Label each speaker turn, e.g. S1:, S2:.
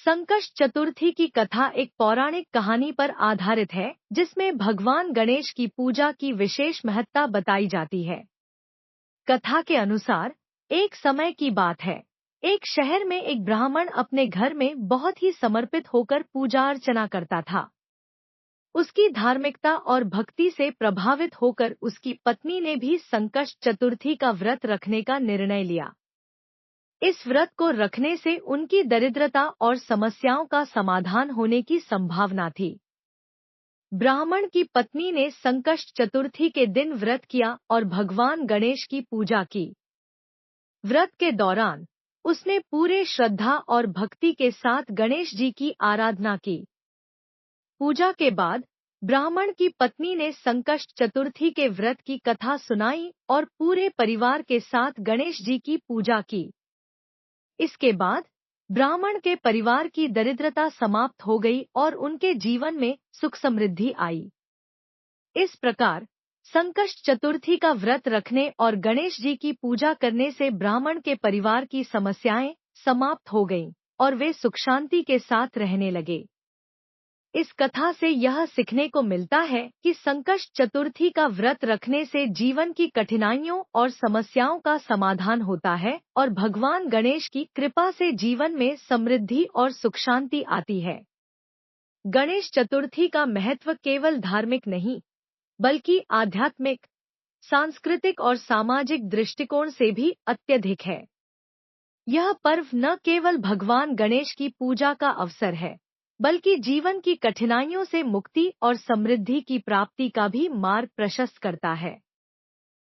S1: संकष्ट चतुर्थी की कथा एक पौराणिक कहानी पर आधारित है जिसमें भगवान गणेश की पूजा की विशेष महत्ता बताई जाती है। कथा के अनुसार एक समय की बात है। एक शहर में एक ब्राह्मण अपने घर में बहुत ही समर्पित होकर पूजा अर्चना करता था। उसकी धार्मिकता और भक्ति से प्रभावित होकर उसकी पत्नी ने भी संकष्ट चतुर्थी का व्रत रखने का निर्णय लिया। इस व्रत को रखने से उनकी दरिद्रता और समस्याओं का समाधान होने की संभावना थी। ब्राह्मण की पत्नी ने संकष्ट चतुर्थी के दिन व्रत किया और भगवान गणेश की पूजा की। व्रत के दौरान उसने पूरे श्रद्धा और भक्ति के साथ गणेश जी की आराधना की। पूजा के बाद ब्राह्मण की पत्नी ने संकष्ट चतुर्थी के व्रत की कथा सुनाई और पूरे परिवार के साथ गणेश जी की पूजा की। इसके बाद ब्राह्मण के परिवार की दरिद्रता समाप्त हो गई और उनके जीवन में सुख समृद्धि आई। इस प्रकार संकष्ट चतुर्थी का व्रत रखने और गणेश जी की पूजा करने से ब्राह्मण के परिवार की समस्याएं समाप्त हो गईं और वे सुख शांति के साथ रहने लगे। इस कथा से यह सीखने को मिलता है कि संकष्ट चतुर्थी का व्रत रखने से जीवन की कठिनाइयों और समस्याओं का समाधान होता है और भगवान गणेश की कृपा से जीवन में समृद्धि और सुख शांति आती है। गणेश चतुर्थी का महत्व केवल धार्मिक नहीं, बल्कि आध्यात्मिक, सांस्कृतिक और सामाजिक दृष्टिकोण से भी अत्यधिक है। यह पर्व न केवल भगवान गणेश की पूजा का अवसर है, बल्कि जीवन की कठिनाइयों से मुक्ति और समृद्धि की प्राप्ति का भी मार्ग प्रशस्त करता है।